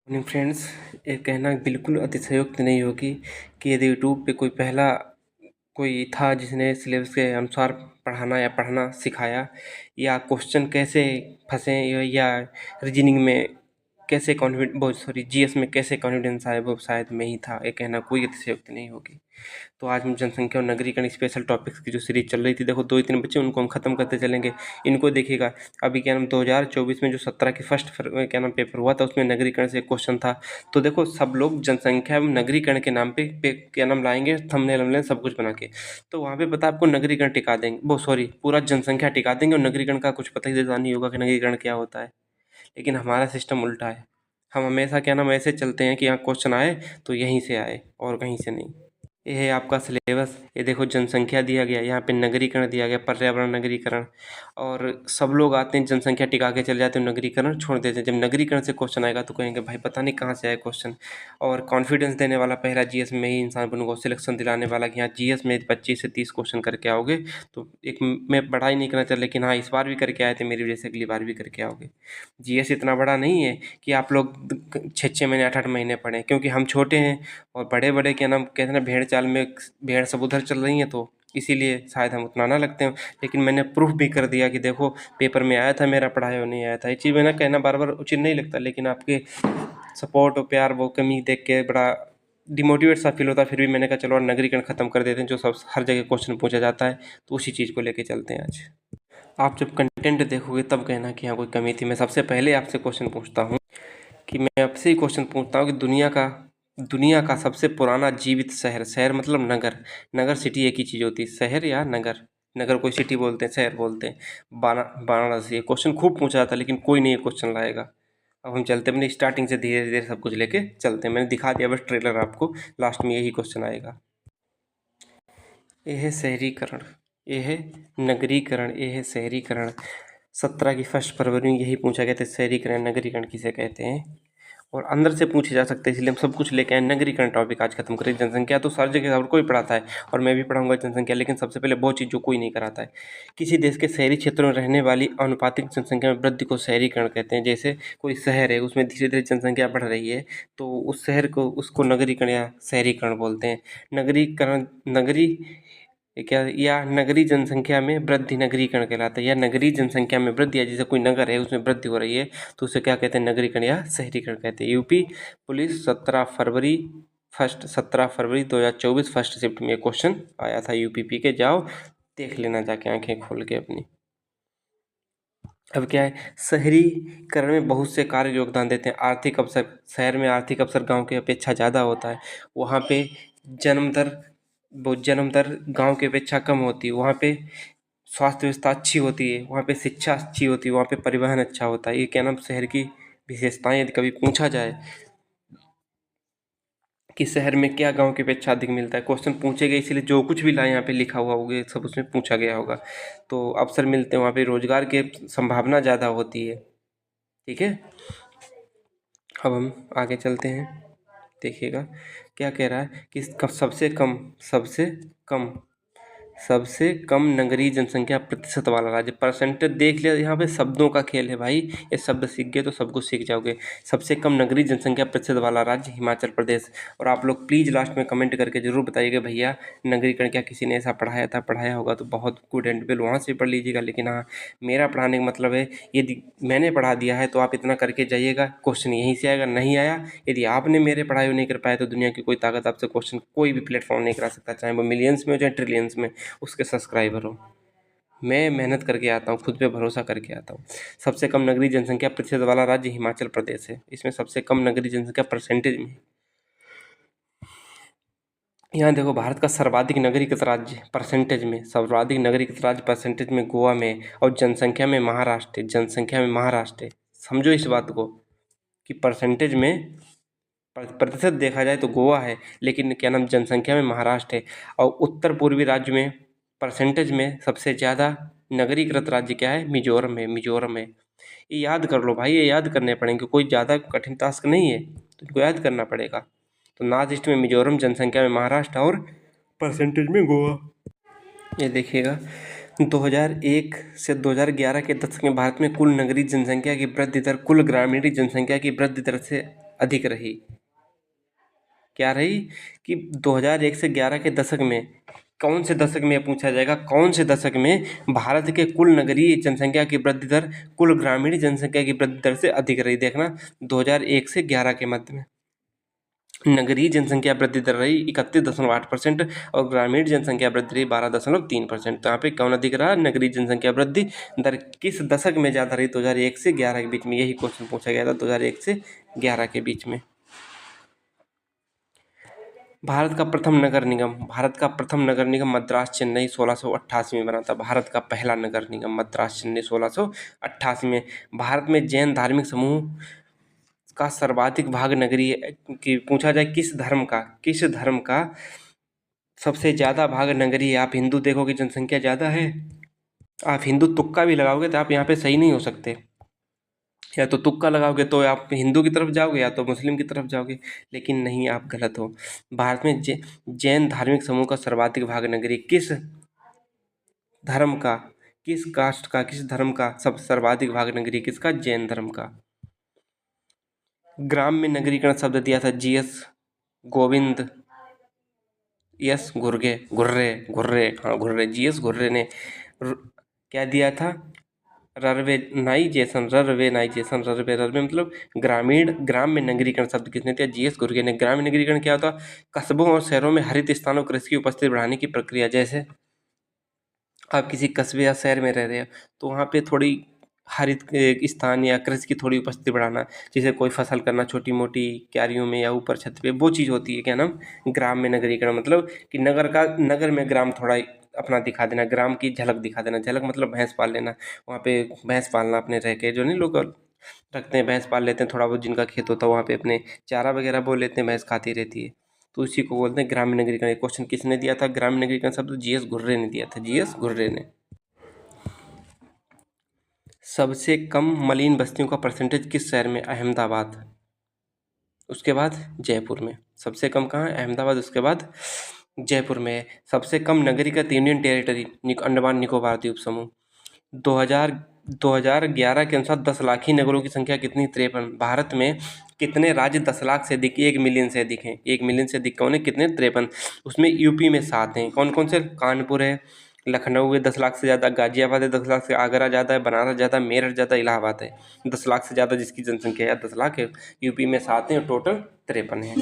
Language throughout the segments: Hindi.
Morning friends. ये कहना बिल्कुल अतिशयोक्ति नहीं होगी कि यदि यूट्यूब पे कोई था जिसने सिलेबस के अनुसार पढ़ाना या पढ़ना सिखाया या क्वेश्चन कैसे फंसे या रीजनिंग में कैसे कॉन्फिडेंस बहुत सॉरी जीएस में कैसे कॉन्फिडेंस आए वो शायद मैं ही था। ये कहना कोई अतिशयोक्ति नहीं होगी। तो आज हम जनसंख्या और नगरीकरण स्पेशल टॉपिक्स की जो सीरीज चल रही थी, देखो 2 ही 3 बच्चे उनको हम खत्म करते चलेंगे। इनको देखिएगा, अभी क्या नाम 2024 में जो 17 की क्या नाम पेपर हुआ था उसमें नगरीकरण से एक क्वेश्चन था। तो देखो सब लोग जनसंख्या एवं नगरीकरण के नाम पे क्या नाम लाएंगे थंबनेल वंबनेल सब कुछ बना के। तो वहाँ पे पता आपको नगरीकरण टिका देंगे, वो सॉरी पूरा जनसंख्या टिका देंगे और नगरीकरण का कुछ पता ही नहीं होगा कि नगरीकरण क्या होता है। लेकिन हमारा सिस्टम उल्टा है। हम हमेशा क्या नाम ऐसे चलते हैं कि यहाँ क्वेश्चन आए तो यहीं से आए और कहीं से नहीं। ये है आपका सिलेबस। ये देखो जनसंख्या दिया गया, यहाँ पे नगरीकरण दिया गया, पर्यावरण नगरीकरण। और सब लोग आते हैं जनसंख्या टिका के चले जाते हैं, नगरीकरण छोड़ देते हैं। जब नगरीकरण से क्वेश्चन आएगा तो कहेंगे भाई पता नहीं कहाँ से आए क्वेश्चन। और कॉन्फिडेंस देने वाला पहला जीएस में ही इंसान बनूंगा, सिलेक्शन दिलाने वाला कि यहाँ जीएस में 25 से 30 क्वेश्चन करके आओगे तो एक मैं पढ़ाई नहीं करना चाहता, लेकिन हाँ इस बार भी करके आए थे मेरी वजह से, अगली बार भी करके आओगे। जीएस इतना बड़ा नहीं है कि आप लोग 6 6 महीने 8 8 महीने पढ़ें, क्योंकि हम छोटे हैं और बड़े बड़े क्या नाम कहते हैं ना भेड़ चाल में भेड़ सब उधर चल रही हैं, तो इसीलिए शायद हम उतना ना लगते हैं। लेकिन मैंने प्रूफ भी कर दिया कि देखो पेपर में आया था मेरा, पढ़ाया और नहीं आया था। ये चीज़ मैंने कहना बार बार उचित नहीं लगता, लेकिन आपके सपोर्ट और प्यार वो कमी देख के बड़ा डिमोटिवेट सा फील होता है। फिर भी मैंने कहा चलो और नगरीकरण ख़त्म कर देते हैं, जो सब हर जगह क्वेश्चन पूछा जाता है, तो उसी चीज़ को लेके चलते हैं आज। आप जब कंटेंट देखोगे तब कहना कि हाँ कोई कमी थी। मैं सबसे पहले आपसे क्वेश्चन पूछता हूँ कि मैं आपसे ही क्वेश्चन पूछता हूँ कि दुनिया का सबसे पुराना जीवित शहर, शहर मतलब नगर, नगर सिटी एक ही चीज़ होती है, शहर या नगर। नगर कोई सिटी बोलते हैं, शहर बोलते हैं। वाराणसी। ये क्वेश्चन खूब पूछा जाता है लेकिन कोई नहीं ये क्वेश्चन लाएगा। अब हम चलते अपनी स्टार्टिंग से धीरे धीरे सब कुछ लेके चलते हैं। मैंने दिखा दिया बस ट्रेलर आपको, लास्ट में यही क्वेश्चन आएगा। ये है शहरीकरण, ये है नगरीकरण, ये है शहरीकरण। 17 की 1 फरवरी में यही पूछा गया था, शहरीकरण नगरीकरण किसे कहते हैं। और अंदर से पूछे जा सकते हैं, इसलिए हम सब कुछ लेके आए। नगरीकरण टॉपिक आज खत्म करें। जनसंख्या तो सारी जगह हर कोई पढ़ाता है और मैं भी पढ़ाऊंगा जनसंख्या, लेकिन सबसे पहले वो चीज़ जो कोई नहीं कराता है। किसी देश के शहरी क्षेत्रों में रहने वाली आनुपातिक जनसंख्या में वृद्धि को शहरीकरण कहते हैं। जैसे कोई शहर है उसमें धीरे धीरे जनसंख्या बढ़ रही है तो उस शहर को उसको नगरीकरण या शहरीकरण बोलते हैं। नगरीकरण नगरी क्या या नगरीय जनसंख्या में वृद्धि नगरीकरण कहलाता है। या नगरीय जनसंख्या में वृद्धि, या जैसे कोई नगर है उसमें वृद्धि हो रही है तो उसे क्या कहते हैं, नगरीकरण या शहरीकरण कहते हैं। यूपी पुलिस 17 फरवरी 2024 फर्स्ट शिफ्ट में क्वेश्चन आया था यूपीपी के। जाओ देख लेना जाके आंखें खोल के अपनी। अब क्या है, शहरीकरण में बहुत से कार्य योगदान देते हैं। आर्थिक अवसर, शहर में आर्थिक अवसर गांव की अपेक्षा ज़्यादा होता है। वहाँ पे जन्म दर जन्म दर गाँव की अपेक्षा कम होती है। वहाँ पे स्वास्थ्य व्यवस्था अच्छी होती है, वहाँ पे शिक्षा अच्छी होती है, वहाँ पे परिवहन अच्छा होता है। ये क्या नाम शहर की विशेषताएं यदि कभी पूछा जाए कि शहर में क्या गांव की अपेक्षा अधिक मिलता है, क्वेश्चन पूछे गए, इसीलिए जो कुछ भी लाए यहाँ पे लिखा हुआ होगा सब उसमें पूछा गया होगा। तो अवसर मिलते हैं, वहाँ पे रोजगार की संभावना ज़्यादा होती है। ठीक है, अब हम आगे चलते हैं। देखिएगा क्या कह रहा है कि कम सबसे कम नगरीय जनसंख्या प्रतिशत वाला राज्य। परसेंटेज देख लिया, यहाँ पे शब्दों का खेल है भाई, ये शब्द सीख गए तो सब कुछ सीख जाओगे। सबसे कम नगरीय जनसंख्या प्रतिशत वाला राज्य हिमाचल प्रदेश। और आप लोग प्लीज़ लास्ट में कमेंट करके जरूर बताइएगा भैया नगरीकरण क्या किसी ने ऐसा पढ़ाया था, पढ़ाया होगा तो बहुत गुड एंड वेल, वहाँ से पढ़ लीजिएगा। लेकिन हाँ मेरा पढ़ाने का मतलब है यदि मैंने पढ़ा दिया है तो आप इतना करके जाइएगा, क्वेश्चन यहीं से आएगा। नहीं आया, यदि आपने मेरे पढ़ाई नहीं कर पाया तो दुनिया की कोई ताकत आपसे क्वेश्चन कोई भी प्लेटफॉर्म नहीं करा सकता, चाहे वो मिलियंस में हो चाहे ट्रिलियंस में उसके सब्सक्राइबर हो। मैं मेहनत करके आता हूँ, खुद पे भरोसा करके आता हूँ। सबसे कम नगरीय जनसंख्या प्रतिशत वाला राज्य हिमाचल प्रदेश है। इसमें सबसे कम नगरीय जनसंख्या परसेंटेज में। यहाँ देखो भारत का सर्वाधिक नगरीकृत राज्य परसेंटेज में, सर्वाधिक नगरीकृत राज्य परसेंटेज में गोवा में, और जनसंख्या में महाराष्ट्र है। जनसंख्या में महाराष्ट्र है। समझो इस बात को कि परसेंटेज में प्रतिशत देखा जाए तो गोवा है, लेकिन क्या नाम जनसंख्या में महाराष्ट्र है। और उत्तर पूर्वी राज्य में परसेंटेज में सबसे ज़्यादा नगरीकृत राज्य क्या है, मिजोरम है। मिजोरम है, ये याद कर लो भाई, ये याद करने पड़ेंगे, कोई ज़्यादा कठिन टास्क नहीं है, तो इनको याद करना पड़ेगा। तो नॉर्थ ईस्ट में मिजोरम, जनसंख्या में महाराष्ट्र और परसेंटेज में गोवा। ये देखिएगा 2001 से 2011 के दशक में भारत में कुल नगरीय जनसंख्या की वृद्धि दर कुल ग्रामीण जनसंख्या की वृद्धि दर से अधिक रही। क्या रही कि 2001 से 11 के दशक में, कौन से दशक में पूछा जाएगा, कौन से दशक में भारत के कुल नगरीय जनसंख्या की वृद्धि दर कुल ग्रामीण जनसंख्या की वृद्धि दर से अधिक रही। देखना 2001 से 11 के मध्य में नगरीय जनसंख्या वृद्धि दर रही 31.8% और ग्रामीण जनसंख्या वृद्धि रही 12.3%। तो यहाँ पे कौन अधिक रहा? नगरीय जनसंख्या वृद्धि दर किस दशक में ज़्यादा रही? 2001 से 11 के बीच में। यही क्वेश्चन पूछा गया था 2001 से 11 के बीच में। भारत का प्रथम नगर निगम, भारत का प्रथम नगर निगम मद्रास चेन्नई 1688 में बना था। भारत का पहला नगर निगम मद्रास चेन्नई 1688 में। भारत में जैन धार्मिक समूह का सर्वाधिक भाग नगरीय की पूछा जाए किस धर्म का सबसे ज़्यादा भाग नगरीय है। आप हिंदू देखोगे जनसंख्या ज़्यादा है, आप हिंदू तुक्का भी लगाओगे तो आप यहाँ पे सही नहीं हो सकते। या तो तुक्का लगाओगे तो आप हिंदू की तरफ जाओगे या तो मुस्लिम की तरफ जाओगे, लेकिन नहीं, आप गलत हो। भारत में जैन धार्मिक समूह का सर्वाधिक भाग नगरीय किस धर्म का, किस कास्ट का, किस धर्म का सब सर्वाधिक भाग नगरीय किसका? जैन धर्म का। ग्राम में नगरीकरण शब्द दिया था जीएस गोविंद, यस घुर्रे जीएस घुर्रे ने क्या दिया था? रर्वेनाइजेशन रर्वे मतलब ग्राम में नगरीकरण शब्द किसने दिया? जीएस घुर्रे ने। ग्रामीण नगरीकरण क्या होता? कस्बों और शहरों में हरित स्थानों कृषि की उपस्थिति बढ़ाने की प्रक्रिया। जैसे आप किसी कस्बे या शहर में रह रहे हैं तो वहाँ पे थोड़ी हरित स्थान या कृषि की थोड़ी उपस्थिति बढ़ाना, जैसे कोई फसल करना छोटी मोटी क्यारियों में या ऊपर छत पे, वो चीज़ होती है क्या नाम? ग्राम में नगरीकरण। मतलब कि नगर में ग्राम थोड़ा अपना दिखा देना, ग्राम की झलक दिखा देना। झलक मतलब भैंस पाल लेना, वहाँ पे भैंस पालना अपने रह के, जो नहीं लोग रखते हैं भैंस पाल लेते हैं, थोड़ा बहुत जिनका खेत होता है वहाँ पे अपने चारा वगैरह बो लेते हैं, भैंस खाती रहती है, तो उसी को बोलते हैं ग्रामीण नगरीकरण। क्वेश्चन किसने दिया था ग्रामीण नगरीकरण शब्द? जीएस घुर्रे ने दिया था, जीएस घुर्रे ने। सबसे कम मलिन बस्तियों का परसेंटेज किस शहर में? अहमदाबाद, उसके बाद जयपुर में। सबसे कम कहाँ है? अहमदाबाद, उसके बाद जयपुर में है। सबसे कम नगरीकृत यूनियन टेरिटरी अंडमान निकोबार द्वीप समूह। 2011 के अनुसार 10 लाखी नगरों की संख्या कितनी? 53। भारत में कितने राज्य 10 लाख से अधिक, 1 मिलियन से अधिक हैं? 1 मिलियन से अधिक कौन है? कितने? 53। उसमें यूपी में 7 हैं। कौन कौन से? कानपुर है, लखनऊ है 10 लाख से ज़्यादा, गाजियाबाद है 10 लाख से, आगरा ज़्यादा है, बनारस ज़्यादा, मेरठ ज़्यादा, इलाहाबाद है 10 लाख से ज़्यादा जिसकी जनसंख्या है 10 लाख है। यूपी में 7 हैं और टोटल 53 हैं।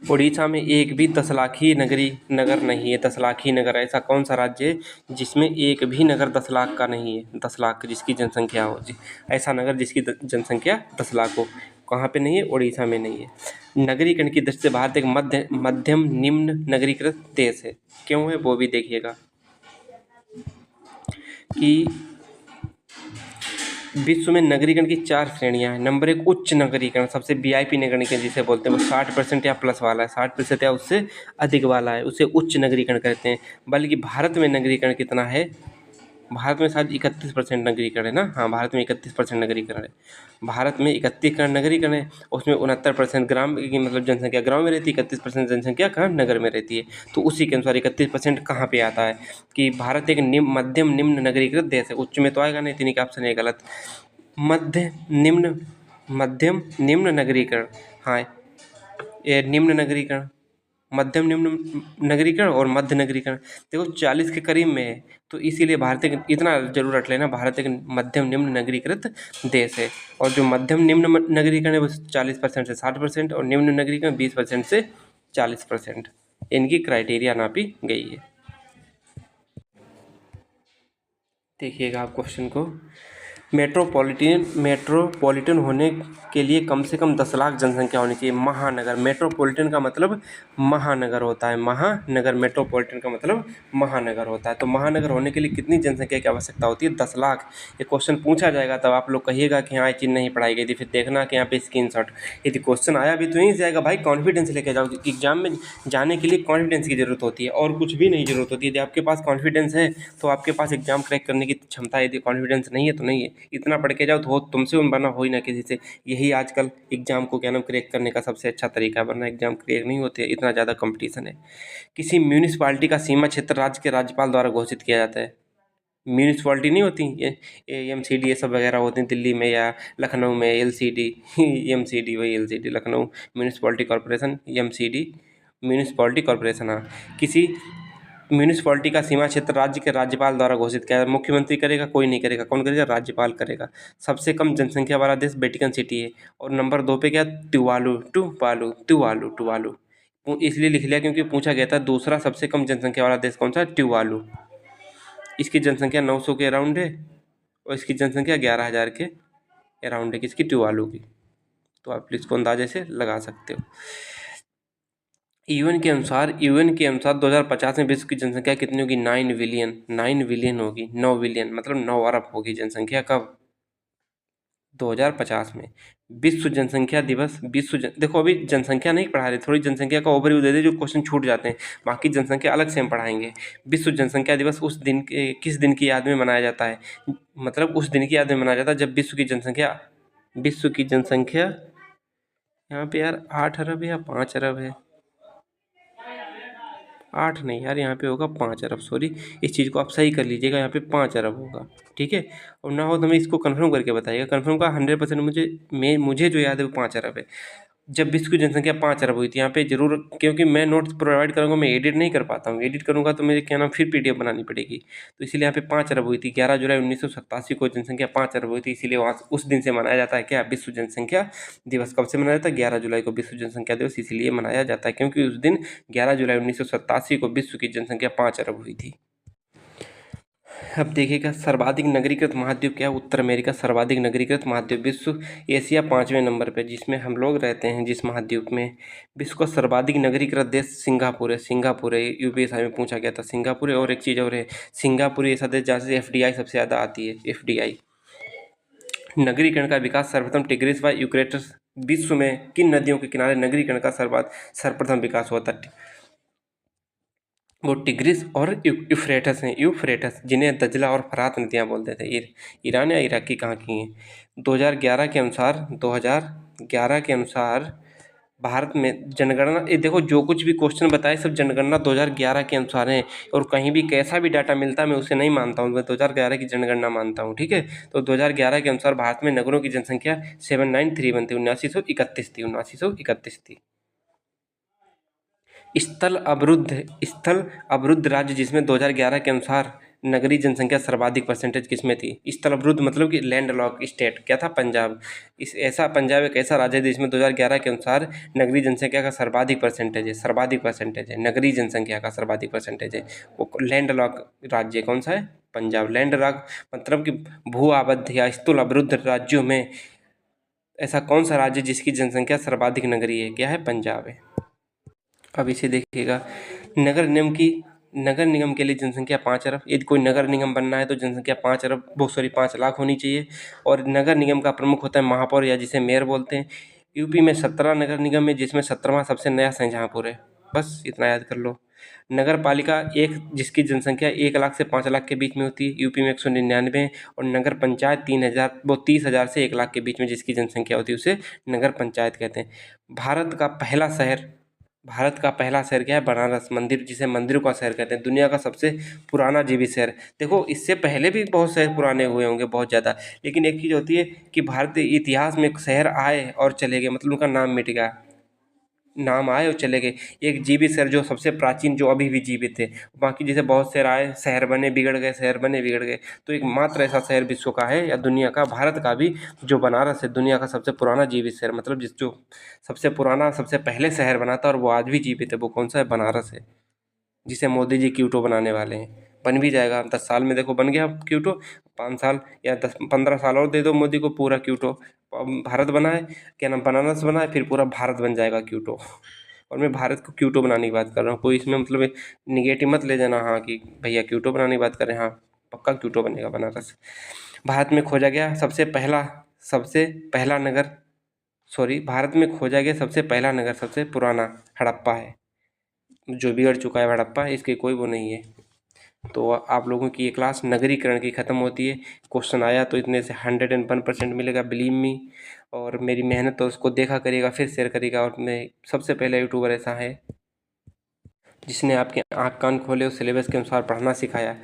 उड़ीसा में एक भी 10 लाखी नगर नहीं है। 10 लाखी नगर, ऐसा कौन सा राज्य है जिसमें एक भी नगर 10 लाख का नहीं है? 10 लाख जिसकी जनसंख्या हो, ऐसा नगर जिसकी जनसंख्या 10 लाख हो, कहाँ पे नहीं है? उड़ीसा में नहीं है। नगरीकरण की दृष्टि से भारत एक मध्यम निम्न नगरीकृत देश है। क्यों है वो भी देखिएगा कि विश्व में नगरीकरण की 4 श्रेणियां हैं। नंबर 1 उच्च नगरीकरण, सबसे वीआईपी नगरीकरण जिसे बोलते हैं, वो 60% या प्लस वाला है, 60% या उससे अधिक वाला है, उसे उच्च नगरीकरण कहते हैं। बल्कि भारत में नगरीकरण कितना है? भारत में शायद 31% नगरीकरण है ना? हाँ, भारत में 31% नगरीकरण है। भारत में 31% नगरीकरण है, उसमें 69% ग्राम की मतलब जनसंख्या गाँव में रहती है, 31% जनसंख्या कहाँ? नगर में रहती है। तो उसी के अनुसार 31% कहाँ पे आता है कि भारत एक मध्यम निम्न नगरीकृत देश है। उच्च में तो आएगा नहीं, इतनी का ऑप्शन है गलत। मध्यम निम्न नगरीकरण, हाँ, ये निम्न नगरीकरण, मध्यम निम्न नगरीकरण और मध्य नगरीकरण देखो 40 के करीब में है, तो इसीलिए भारत एक, इतना जरूर रट लेना, भारत एक मध्यम निम्न नगरीकृत देश है। और जो मध्यम निम्न नगरीकरण है वो 40% से 60% और निम्न नगरीकरण 20% से 40%, इनकी क्राइटेरिया नापी गई है। देखिएगा आप क्वेश्चन को, मेट्रोपॉलिटन होने के लिए कम से कम 10 लाख जनसंख्या होनी चाहिए। महानगर, मेट्रोपॉलिटन का मतलब महानगर होता है, महानगर, मेट्रोपॉलिटन का मतलब महानगर होता है। तो महानगर होने के लिए कितनी जनसंख्या की आवश्यकता होती है? 10 लाख। ये क्वेश्चन पूछा जाएगा तब आप लोग कहिएगा कि हाँ ये चीज़ नहीं पढ़ाई गई थी, फिर देखना कि यहाँ पे स्क्रीनशॉट, यदि क्वेश्चन आया भी तो यहीं से आएगा भाई, कॉन्फिडेंस लेके जाओ। एग्जाम में जाने के लिए कॉन्फिडेंस की ज़रूरत होती है और कुछ भी नहीं ज़रूरत होती है। यदि आपके पास कॉन्फिडेंस है तो आपके पास एग्जाम क्रैक करने की क्षमता है, यदि कॉन्फिडेंस नहीं है तो नहीं है। इतना पढ़ के जाओ तो हो तुमसे बना हो ही ना किसी से। यही आजकल एग्जाम को क्या नाम क्रैक करने का सबसे अच्छा तरीका, वरना एग्जाम क्रैक नहीं होते, इतना ज़्यादा कंपटीशन है। किसी म्यूनिसपालिटी का सीमा क्षेत्र राज्य के राज्यपाल द्वारा घोषित किया जाता है। म्यूनिसपॉलिटी नहीं होती ये एमसीडी ये सब वगैरह होती हैं दिल्ली में या लखनऊ में, एलसीडी एमसीडी वही LCD Lucknow municipality corporation, MCD municipality corporation. हाँ, किसी म्यूनिसपॉलिटी का सीमा क्षेत्र राज्य के राज्यपाल द्वारा घोषित किया है। मुख्यमंत्री करेगा, कोई नहीं करेगा, कौन करेगा? राज्यपाल करेगा। सबसे कम जनसंख्या वाला देश वेटिकन सिटी है। और नंबर 2 पे क्या? तुवालू, टुवालू टुवालू टुवालू। इसलिए लिख लिया क्योंकि पूछा गया था दूसरा सबसे कम जनसंख्या वाला देश कौन सा है? टुवालू। इसकी जनसंख्या 900 के अराउंड है और इसकी जनसंख्या 11,000 के अराउंड है, किसकी? टुवालू की। तो आप इसको अंदाजे से लगा सकते हो। यूएन के अनुसार 2050 में विश्व की जनसंख्या कितनी होगी? 9 बिलियन। 9 बिलियन होगी, 9 बिलियन मतलब 9 अरब होगी जनसंख्या। कब? 2050 में। विश्व जनसंख्या दिवस, देखो अभी जनसंख्या नहीं पढ़ा रहे, थोड़ी जनसंख्या का ओवरव्यू दे दे, जो क्वेश्चन छूट जाते हैं, बाकी जनसंख्या अलग से हम पढ़ाएंगे। विश्व जनसंख्या दिवस उस दिन के किस दिन की याद में मनाया जाता है? मतलब उस दिन की याद में मनाया जाता है जब विश्व की जनसंख्या यहाँ पे यार 8 अरब है या 5 अरब है? 8 नहीं यार, यहाँ पे होगा 5 अरब, सॉरी, इस चीज़ को आप सही कर लीजिएगा, यहाँ पे 5 अरब होगा, ठीक है। और ना हो तो मैं इसको कंफर्म करके बताइएगा, कंफर्म का 100% मुझे जो याद है वो 5 अरब है। जब विश्व की जनसंख्या 5 अरब हुई थी, यहाँ पे जरूर, क्योंकि मैं नोट्स प्रोवाइड करूँगा, मैं एडिट नहीं कर पाता हूँ, एडिट करूँगा तो मुझे क्या नाम फिर पीडीएफ बनानी पड़ेगी, तो इसीलिए यहाँ पे 5 अरब हुई थी। 11 जुलाई 1987 को जनसंख्या 5 अरब हुई थी, इसीलिए वहाँ उस दिन से मनाया जाता है क्या? विश्व जनसंख्या दिवस। कब से मनाया जाता है? 11 जुलाई को विश्व जनसंख्या दिवस इसलिए मनाया जाता है क्योंकि उस दिन 11 जुलाई 1987 को विश्व की जनसंख्या 5 अरब हुई थी। अब देखिएगा सर्वाधिक नगरीकृत महाद्वीप क्या है? उत्तर अमेरिका सर्वाधिक नगरीकृत महाद्वीप। विश्व एशिया 5वें नंबर पे, जिसमें हम लोग रहते हैं, जिस महाद्वीप में। विश्व का सर्वाधिक नगरीकृत देश सिंगापुर है। सिंगापुर है, यूपीएससी में पूछा गया था, सिंगापुर है। और एक चीज़ और है, सिंगापुर ऐसा देश जहाँ से एफडीआई सबसे ज़्यादा आती है, एफडीआई। नगरीकरण का विकास सर्वप्रथम टिग्रिस व यूक्रेटस। विश्व में किन नदियों के किनारे नगरीकरण का सर्वप्रथम विकास हुआ था? वो टिग्रिस और यूफ्रेटस हैं, यूफ्रेटस, जिन्हें दजला और फरात नदियाँ बोलते थे। ईरान या इराक की कहाँ की हैं? 2011 के अनुसार भारत में जनगणना, ये देखो जो कुछ भी क्वेश्चन बताए सब जनगणना 2011 के अनुसार हैं, और कहीं भी कैसा भी डाटा मिलता है मैं उसे नहीं मानता हूँ, मैं 2011 की जनगणना मानता हूँ, ठीक है। तो 2011 के अनुसार भारत में नगरों की जनसंख्या 7931 थी, 7931 थी। स्थल अवरुद्ध राज्य जिसमें 2011 के अनुसार नगरीय जनसंख्या सर्वाधिक परसेंटेज किसमें थी? स्थल अवरुद्ध मतलब कि लैंड लॉक स्टेट क्या था? पंजाब। पंजाब एक ऐसा राज्य है जिसमें 2011 के अनुसार नगरीय जनसंख्या का सर्वाधिक परसेंटेज है, नगरीय जनसंख्या का सर्वाधिक परसेंटेज है। वो लैंड लॉक राज्य कौन सा है? पंजाब। लैंड लॉक मतलब कि भू आबद्ध या स्थल अवरुद्ध राज्यों में ऐसा कौन सा राज्य जिसकी जनसंख्या सर्वाधिक नगरीय है? क्या है? पंजाब है। अब इसे देखिएगा, नगर निगम के लिए जनसंख्या 5 अरब। यदि कोई नगर निगम बनना है तो जनसंख्या 5 लाख होनी चाहिए। और नगर निगम का प्रमुख होता है महापौर या जिसे मेयर बोलते हैं। यूपी में 17 नगर निगम है, जिसमें 17वां सबसे नया शाहजहाँपुर है। बस इतना याद कर लो। नगर पालिका एक, जिसकी जनसंख्या 1 लाख से 5 लाख के बीच में होती है, यूपी में 199। और नगर पंचायत 30,000 से 1 लाख के बीच में जिसकी जनसंख्या होती है उसे नगर पंचायत कहते हैं। भारत का पहला शहर क्या है? बनारस, मंदिर, जिसे मंदिरों का शहर कहते हैं। दुनिया का सबसे पुराना जीवित शहर। देखो इससे पहले भी बहुत शहर पुराने हुए होंगे, बहुत ज़्यादा, लेकिन एक चीज़ होती है कि भारतीय इतिहास में शहर आए और चले गए, मतलब उनका नाम मिट गया, नाम आए और चले गए। एक जीवित शहर जो सबसे प्राचीन, जो अभी भी जीवित है। बाकी जैसे बहुत शहर आए, शहर बने बिगड़ गए, शहर बने बिगड़ गए, तो एक मात्र ऐसा शहर विश्व का है या दुनिया का, भारत का भी, जो बनारस है, दुनिया का सबसे पुराना जीवित शहर, मतलब जो सबसे पुराना, सबसे पहले शहर बना था और वो आज भी जीवित है, वो कौन सा है? बनारस है, जिसे मोदी जी क्यूटो बनाने वाले हैं। बन भी जाएगा 10 साल में, देखो बन गया क्यूटो। 5 साल या 10-15 साल और दे दो मोदी को, पूरा क्यूटो भारत बना है, क्या नाम, बनारस बना है, फिर पूरा भारत बन जाएगा क्यूटो। और मैं भारत को क्यूटो बनाने की बात कर रहा हूँ, कोई इसमें मतलब निगेटिव मत ले जाना, हाँ कि भैया क्यूटो बनाने की बात कर रहे हैं, हाँ पक्का क्यूटो बनेगा बनारस। भारत में खोजा गया सबसे पहला नगर, सॉरी, भारत में खोजा गया सबसे पहला नगर, सबसे पुराना हड़प्पा है, जो बिगड़ चुका है हड़प्पा, इसके कोई वो नहीं है। तो आप लोगों की ये क्लास नगरीकरण की ख़त्म होती है। क्वेश्चन आया तो इतने से 101% मिलेगा, बिलीव मी। और मेरी मेहनत तो उसको देखा करिएगा, फिर शेयर करिएगा। और मैं सबसे पहला यूट्यूबर ऐसा है जिसने आपके आँख कान खोले और सिलेबस के अनुसार पढ़ना सिखाया,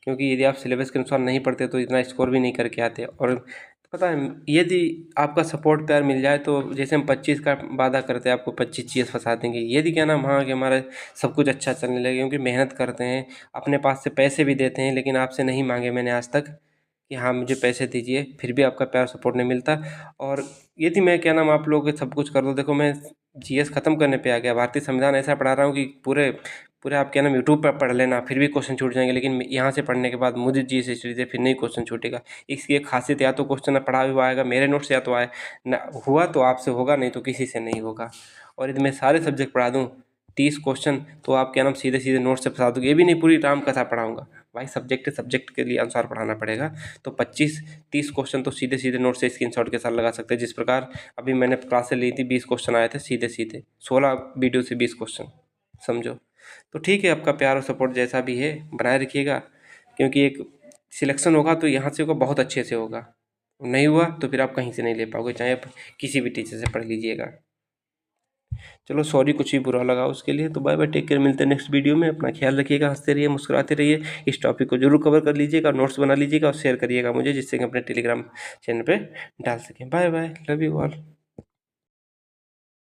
क्योंकि यदि आप सिलेबस के अनुसार नहीं पढ़ते तो इतना स्कोर भी नहीं करके आते। और पता है, यदि आपका सपोर्ट प्यार मिल जाए तो जैसे हम 25 का वादा करते हैं आपको 25 चीज़ फंसा देंगे। यदि क्या नाम हाँ कि हमारा सब कुछ अच्छा चलने लगे, क्योंकि मेहनत करते हैं, अपने पास से पैसे भी देते हैं, लेकिन आपसे नहीं मांगे मैंने आज तक कि हाँ मुझे पैसे दीजिए, फिर भी आपका प्यार सपोर्ट नहीं मिलता। और यदि मैं क्या नाम आप लोगों के सब कुछ कर दूँ, देखो मैं जीएस ख़त्म करने पे आ गया, भारतीय संविधान ऐसा पढ़ा रहा हूँ कि पूरे पूरे आप क्या नाम यूट्यूब पर पढ़ लेना फिर भी क्वेश्चन छूट जाएंगे, लेकिन यहाँ से पढ़ने के बाद मुझे जीएस हिस्ट्री से फिर नहीं क्वेश्चन छूटेगा। इसकी एक खासियत, या तो क्वेश्चन पढ़ा हुआ आएगा मेरे नोट से, या तो आए ना हुआ तो आपसे होगा, नहीं तो किसी से नहीं होगा। और यदि मैं सारे सब्जेक्ट पढ़ा दूँ 30 क्वेश्चन, तो आप क्या नाम सीधे सीधे नोट से फंसा दोगे। ये भी नहीं पूरी रामकथा पढ़ाऊँगा भाई, सब्जेक्ट के लिए अनुसार पढ़ाना पड़ेगा। तो 25-30 क्वेश्चन तो सीधे सीधे नोट से स्क्रीनशॉट के साथ लगा सकते हैं। जिस प्रकार अभी मैंने क्लासें ली थी, 20 क्वेश्चन आए थे सीधे सीधे, 16 वीडियो से 20 क्वेश्चन, समझो। तो ठीक है, आपका प्यार और सपोर्ट जैसा भी है बनाए रखिएगा, क्योंकि एक सिलेक्शन होगा तो यहाँ से होगा, बहुत अच्छे से होगा। नहीं हुआ तो फिर आप कहीं से नहीं ले पाओगे, चाहे आप किसी भी टीचर से पढ़ लीजिएगा। चलो सॉरी कुछ भी बुरा लगा उसके लिए। तो बाय बाय, टेक केयर, मिलते हैं नेक्स्ट वीडियो में। अपना ख्याल रखिएगा, हंसते रहिए, मुस्कुराते रहिए। इस टॉपिक को जरूर कवर कर लीजिएगा, नोट्स बना लीजिएगा और शेयर करिएगा मुझे, जिससे कि अपने टेलीग्राम चैनल पे डाल सकें। Bye bye, love you all.